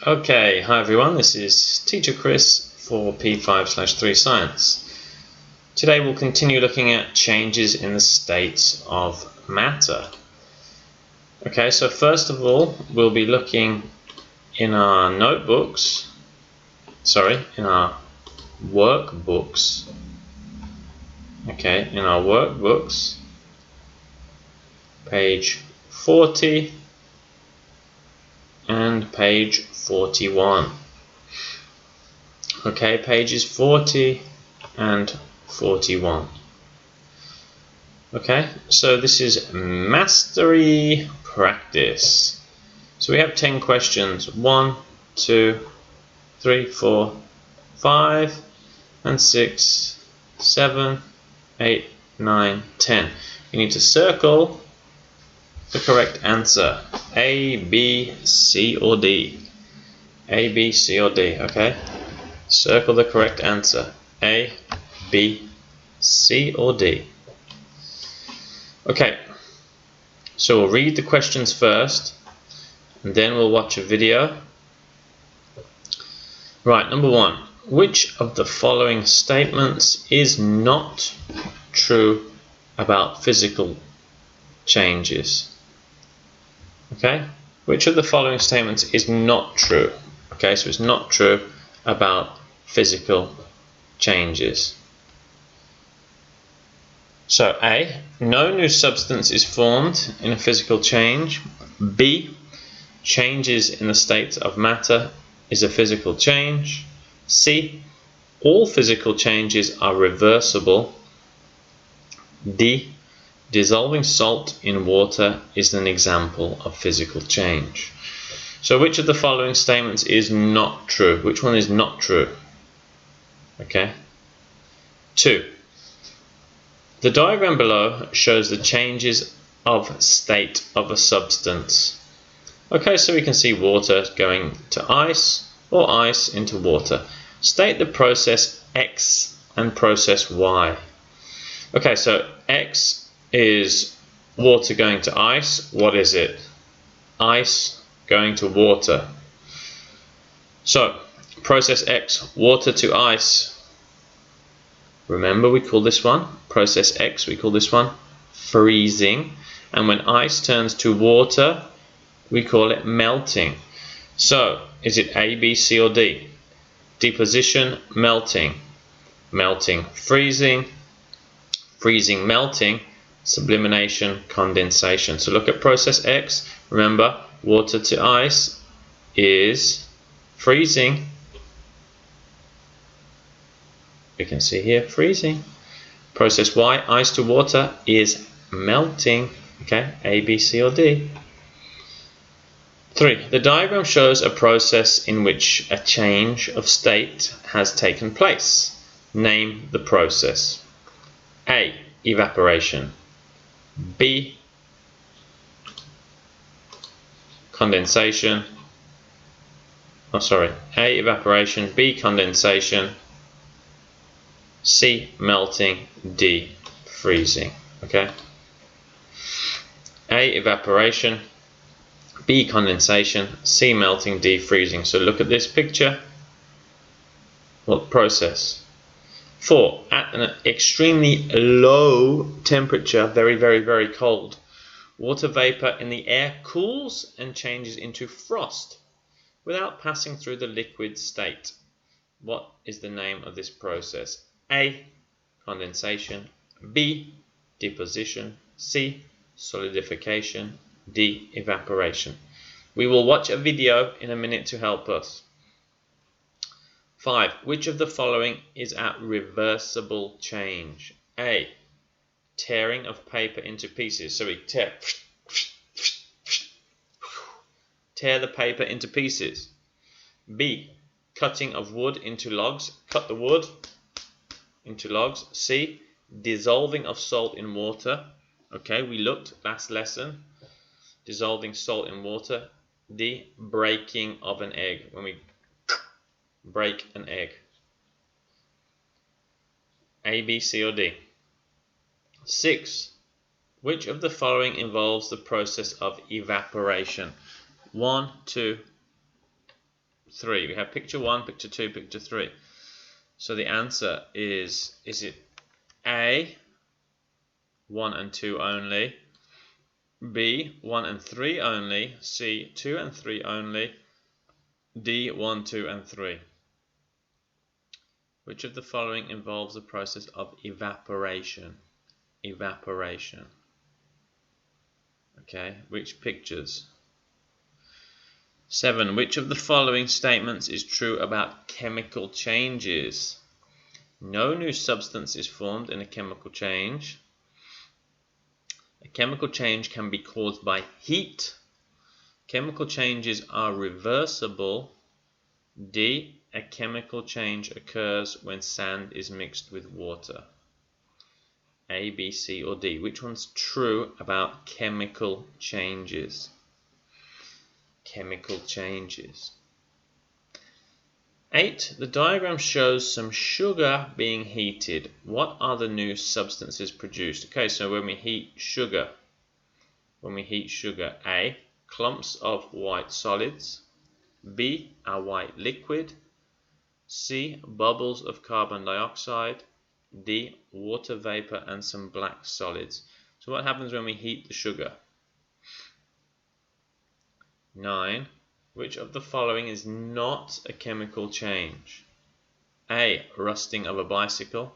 Okay, hi everyone, this is Teacher Chris for P5/3 Science. Today we'll continue looking at changes in the states of matter. Okay, so first of all, we'll be looking in our notebooks, in our workbooks. Okay, in our workbooks, page 40 and page 41. Okay, pages 40 and 41. Okay, so this is mastery practice. So we have 10 questions. 1, 2, 3, 4, 5, and 6, 7, 8, 9, 10. You need to circle the correct answer. A, B, C, or D. A, B, C, or D, okay? Circle the correct answer. A, B, C, or D. Okay, so we'll read the questions first, and then we'll watch a video. Right, number 1. Which of the following statements is not true about physical changes? Okay, which of the following statements is not true? Okay, so it's not true about physical changes. So A, no new substance is formed in a physical change. B, changes in the state of matter is a physical change. C, all physical changes are reversible. D, dissolving salt in water is an example of physical change. So which of the following statements is not true? Which one is not true? Okay. 2. The diagram below shows the changes of state of a substance. Okay, so we can see water going to ice or ice into water. State the process X and process Y. Okay, so X is water going to ice. What is it? Ice going to water. So, process X, water to ice. Remember, we call this one, process X, we call this one freezing. And when ice turns to water, we call it melting. So, is it A, B, C, or D? Deposition, melting. Melting, freezing. Freezing, melting. Sublimation, condensation. So look at process X. Remember, water to ice is freezing. You can see here, freezing. Process Y, ice to water, is melting. Okay, A, B, C, or D. 3. The diagram shows a process in which a change of state has taken place. Name the process. A, evaporation. B, condensation. A, evaporation. B, condensation. C, melting. D, freezing. Okay. A, evaporation. B, condensation. C, melting. D, freezing. So look at this picture. What process? 4. At an extremely low temperature, very, very, very cold, water vapor in the air cools and changes into frost without passing through the liquid state. What is the name of this process? A, condensation. B, deposition. C, solidification. D, evaporation. We will watch a video in a minute to help us. 5. Which of the following is at reversible change? A, tearing of paper into pieces. So we tear the paper into pieces. B, cutting of wood into logs. Cut the wood into logs. C, dissolving of salt in water. Okay, we looked last lesson. Dissolving salt in water. D, breaking of an egg. When we break an egg. A, B, C, or D. 6. Which of the following involves the process of evaporation? 1, 2, 3. We have picture 1, picture 2, picture 3. So the answer is it A, 1 and 2 only, B, 1 and 3 only, C, 2 and 3 only, D, 1, 2 and 3? Which of the following involves the process of evaporation? Evaporation. Okay, which pictures? 7. Which of the following statements is true about chemical changes? No new substance is formed in a chemical change. A chemical change can be caused by heat. Chemical changes are reversible. D. A chemical change occurs when sand is mixed with water. A, B, C, or D? Which one's true about chemical changes? Chemical changes. 8. The diagram shows some sugar being heated. What are the new substances produced? Okay, so when we heat sugar, A, clumps of white solids, B, a white liquid, C, bubbles of carbon dioxide, D, water vapor and some black solids. So what happens when we heat the sugar? 9. Which of the following is not a chemical change? A, rusting of a bicycle,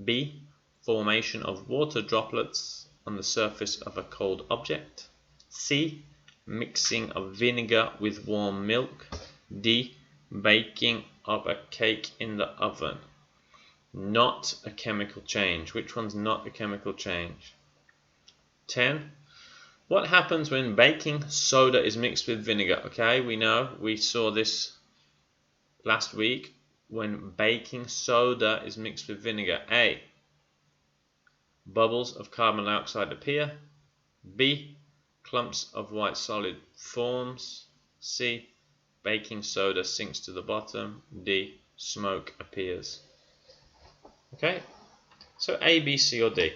B, formation of water droplets on the surface of a cold object, C, mixing of vinegar with warm milk, D, baking of a cake in the oven. Not a chemical change. Which one's not a chemical change? 10. What happens when baking soda is mixed with vinegar? Okay, we saw this last week. When baking soda is mixed with vinegar, A, bubbles of carbon dioxide appear, B, clumps of white solid forms, C, baking soda sinks to the bottom, D, smoke appears. Okay, so A, B, C, or D.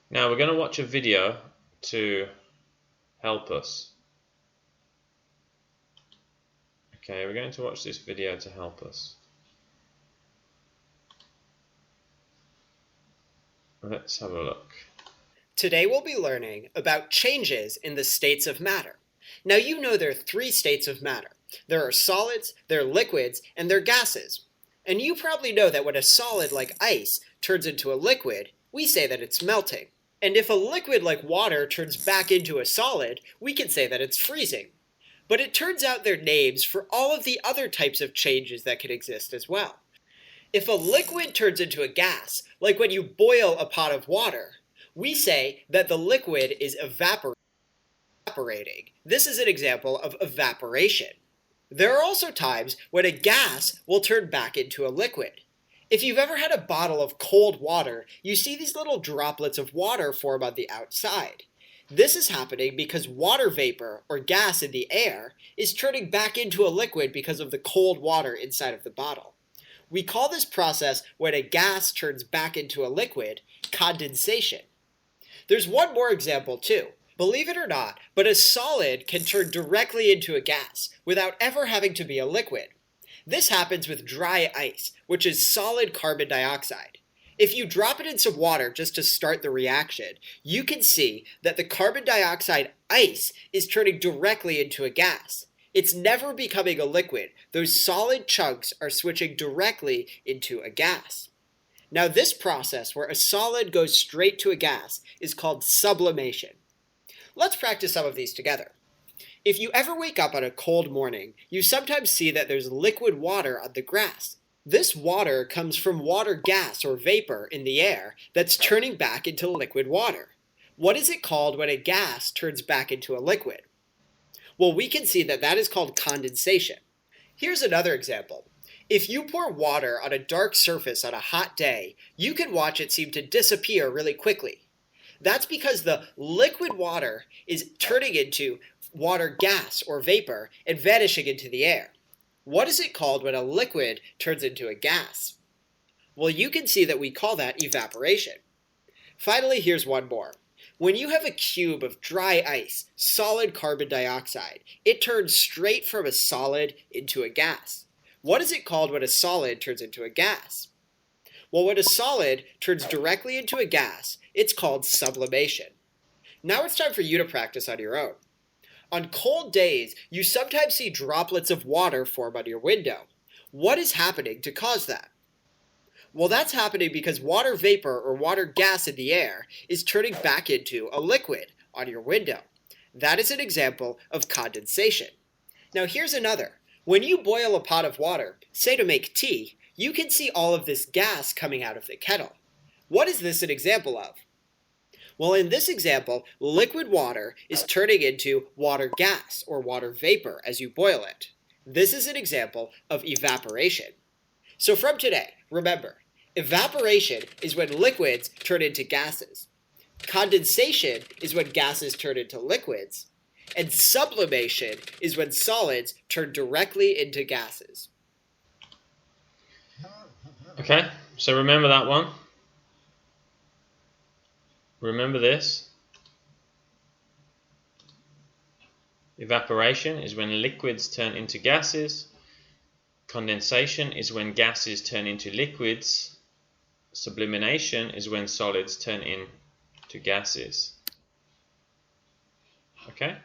Now we're going to watch a video to help us. Okay, we're going to watch this video to help us. Let's have a look. Today we'll be learning about changes in the states of matter. Now you know there are 3 states of matter. There are solids, there are liquids, and there are gases. And you probably know that when a solid like ice turns into a liquid, we say that it's melting. And if a liquid like water turns back into a solid, we can say that it's freezing. But it turns out they're names for all of the other types of changes that can exist as well. If a liquid turns into a gas, like when you boil a pot of water, we say that the liquid is evaporating. This is an example of evaporation. There are also times when a gas will turn back into a liquid. If you've ever had a bottle of cold water, you see these little droplets of water form on the outside. This is happening because water vapor, or gas in the air, is turning back into a liquid because of the cold water inside of the bottle. We call this process when a gas turns back into a liquid condensation. There's one more example too. Believe it or not, but a solid can turn directly into a gas without ever having to be a liquid. This happens with dry ice, which is solid carbon dioxide. If you drop it in some water just to start the reaction, you can see that the carbon dioxide ice is turning directly into a gas. It's never becoming a liquid. Those solid chunks are switching directly into a gas. Now this process where a solid goes straight to a gas is called sublimation. Let's practice some of these together. If you ever wake up on a cold morning, you sometimes see that there's liquid water on the grass. This water comes from water gas or vapor in the air that's turning back into liquid water. What is it called when a gas turns back into a liquid? Well, we can see that that is called condensation. Here's another example. If you pour water on a dark surface on a hot day, you can watch it seem to disappear really quickly. That's because the liquid water is turning into water gas or vapor and vanishing into the air. What is it called when a liquid turns into a gas? Well, you can see that we call that evaporation. Finally, here's one more. When you have a cube of dry ice, solid carbon dioxide, it turns straight from a solid into a gas. What is it called when a solid turns into a gas? Well, when a solid turns directly into a gas, it's called sublimation. Now it's time for you to practice on your own. On cold days, you sometimes see droplets of water form on your window. What is happening to cause that? Well, that's happening because water vapor or water gas in the air is turning back into a liquid on your window. That is an example of condensation. Now here's another. When you boil a pot of water, say to make tea, you can see all of this gas coming out of the kettle. What is this an example of? Well, in this example, liquid water is turning into water gas or water vapor as you boil it. This is an example of evaporation. So from today, remember, evaporation is when liquids turn into gases. Condensation is when gases turn into liquids. And sublimation is when solids turn directly into gases. Okay, so remember that one. Remember this. Evaporation is when liquids turn into gases. Condensation is when gases turn into liquids. Sublimation is when solids turn into gases. Okay?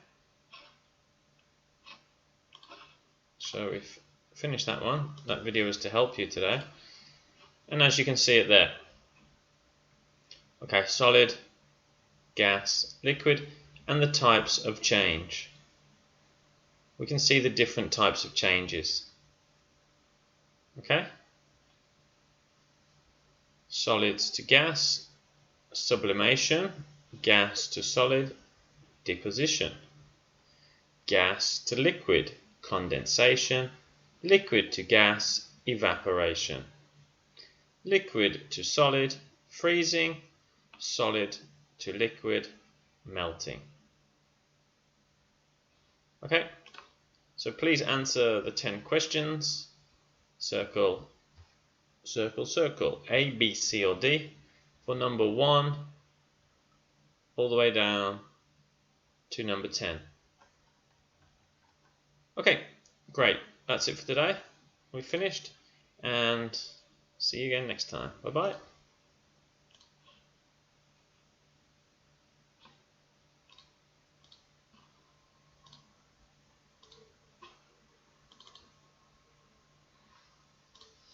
So we've finished that one. That video was to help you today. And as you can see it there. Okay, solid, gas, liquid, and the types of change. We can see the different types of changes. Okay? Solids to gas, sublimation, gas to solid, deposition. Gas to liquid, condensation, liquid to gas, evaporation. Liquid to solid, freezing, solid to liquid, melting. Okay, so please answer the 10 questions. Circle, circle, circle, A, B, C, or D for number 1 all the way down to number 10. Okay, great. That's it for today. We've finished, and see you again next time. Bye-bye.